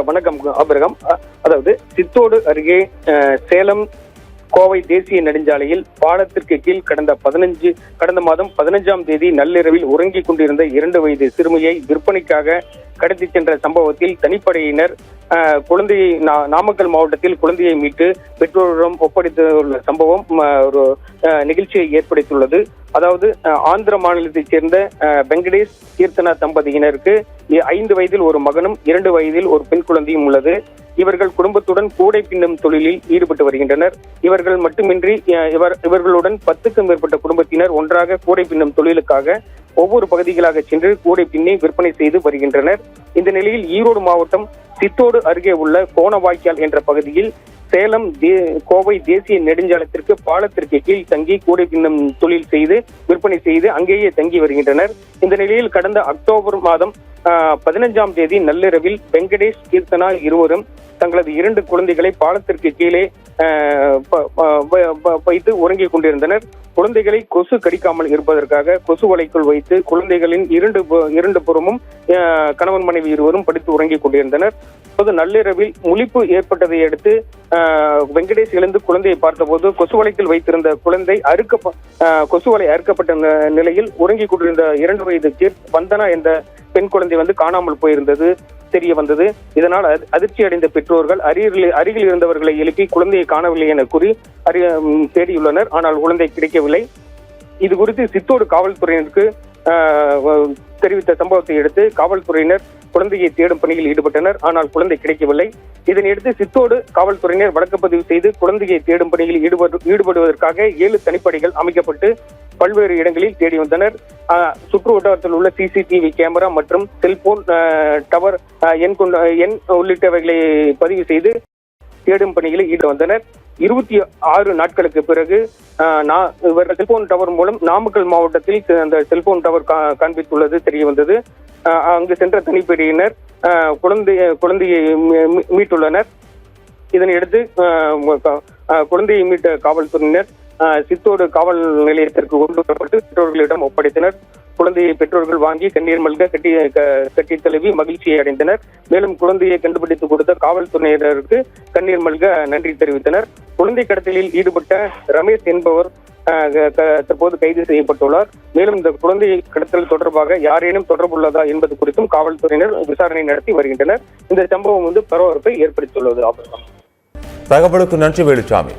வணக்கம் ஆபிரகாம். அதாவது சித்தோடு அருகே சேலம் கோவை தேசிய நெடுஞ்சாலையில் பாலத்திற்கு கீழ் கடந்த மாதம் 15ஆம் தேதி நள்ளிரவில் உறங்கிக் கொண்டிருந்த 2 வயது சிறுமியை விற்பனைக்காக கடத்தி சென்ற சம்பவத்தில் தனிப்படையினர் குழந்தையை நாமக்கல் மாவட்டத்தில் குழந்தையை மீட்டு பெற்றோரிடம் ஒப்படைத்துள்ள சம்பவம் ஒரு நிகழ்ச்சியை ஏற்படுத்தியுள்ளது. அதாவது ஆந்திர மாநிலத்தைச் சேர்ந்த வெங்கடேஷ் கீர்த்தனா தம்பதியினருக்கு 5 வயதில் ஒரு மகனும் 2 வயதில் ஒரு பெண் குழந்தையும் உள்ளது. இவர்கள் குடும்பத்துடன் கூடை பின்னும் தொழிலில் ஈடுபட்டு வருகின்றனர். இவர்கள் மட்டுமின்றி இவர்களுடன் 10க்கும் மேற்பட்ட குடும்பத்தினர் ஒன்றாக கூடை பின்னும் தொழிலுக்காக ஒவ்வொரு பகுதிகளாக சென்று கூடை பின்னி விற்பனை செய்து வருகின்றனர். இந்த நிலையில் ஈரோடு மாவட்டம் சித்தோடு அருகே உள்ள கோணவாய்க்கால் என்ற பகுதியில் சேலம் கோவை தேசிய நெடுஞ்சாலத்திற்கு பாலத்திற்கு கீழ் தங்கி கூடை பின்னும் தொழில் செய்து விற்பனை செய்து அங்கேயே தங்கி வருகின்றனர். இந்த நிலையில் கடந்த அக்டோபர் மாதம் 15ஆம் தேதி நள்ளிரவில் வெங்கடேஷ் கீர்த்தனா இருவரும் தங்களது 2 குழந்தைகளை பாலத்திற்கு கீழே வைத்து உறங்கிக் கொண்டிருந்தனர். குழந்தைகளை கொசு கடிக்காமல் இருப்பதற்காக கொசு வலைக்குள் வைத்து குழந்தைகளின் இரண்டு புறமும் கணவன் மனைவி இருவரும் படுத்து உறங்கிக் கொண்டிருந்தனர். அப்போது நள்ளிரவில் முழிப்பு ஏற்பட்டதை அடுத்து வெங்கடேஷ் எழுந்து குழந்தையை பார்த்தபோது கொசு வலைக்குள் வைத்திருந்த குழந்தை கொசு வலை அறுக்கப்பட்ட நிலையில் உறங்கிக் கொண்டிருந்த 2 வயது வந்தனா என்ற பெண் குழந்தை காணாமல் போயிருந்தது தெரிய வந்தது. இதனால் அதிர்ச்சி அடைந்த பெற்றோர்கள் அருகில் இருந்தவர்களை எழுப்பி குழந்தையை காணவில்லை என கூறி தேடியுள்ளனர். ஆனால் குழந்தை கிடைக்கவில்லை. இது குறித்து சித்தோடு காவல்துறையினருக்கு தெரிவித்த சம்பவத்தை அடுத்து காவல்துறையினர் குழந்தையை தேடும் பணியில் ஈடுபட்டனர். ஆனால் குழந்தை கிடைக்கவில்லை. இதனையடுத்து சித்தோடு காவல்துறையினர் வழக்கு பதிவு செய்து குழந்தையை தேடும் பணியில் ஈடுபடுவதற்காக 7 தனிப்படைகள் அமைக்கப்பட்டு பல்வேறு இடங்களில் தேடி வந்தனர். சுற்று வட்டாரத்தில் உள்ள சிசிடிவி கேமரா மற்றும் செல்போன் டவர் எண் உள்ளிட்டவைகளை பதிவு செய்து தேடும் பணியில் ஈடுபட்டு வந்தனர். 26 நாட்களுக்கு பிறகு இவர்கள் செல்போன் டவர் மூலம் நாமக்கல் மாவட்டத்தில் அந்த செல்போன் டவர் காண்பித்துள்ளது தெரிய வந்தது. அங்கு சென்ற தனிப்படையினர் குழந்தையை மீட்டுள்ளனர். இதனையடுத்து குழந்தையை மீட்ட காவல்துறையினர் சித்தோடு காவல் நிலையத்திற்கு கொண்டு வரப்பட்டு பெற்றோர்களிடம் ஒப்படைத்தனர். குழந்தையை பெற்றோர்கள் வாங்கி கண்ணீர் மல்க கட்டி தழுவி மகிழ்ச்சியை அடைந்தனர். மேலும் குழந்தையை கண்டுபிடித்து கொடுத்த காவல்துறையினருக்கு கண்ணீர் மல்க நன்றி தெரிவித்தனர். குழந்தை கடத்தலில் ஈடுபட்ட ரமேஷ் என்பவர் தற்போது கைது செய்யப்பட்டுள்ளார். மேலும் இந்த குழந்தை கடத்தல் தொடர்பாக யாரேனும் தொடர்புள்ளதா என்பது குறித்தும் காவல்துறையினர் விசாரணை நடத்தி வருகின்றனர். இந்த சம்பவம் பரபரப்பை ஏற்படுத்தியுள்ளது. தகவலுக்கு நன்றி வேலுச்சாமி.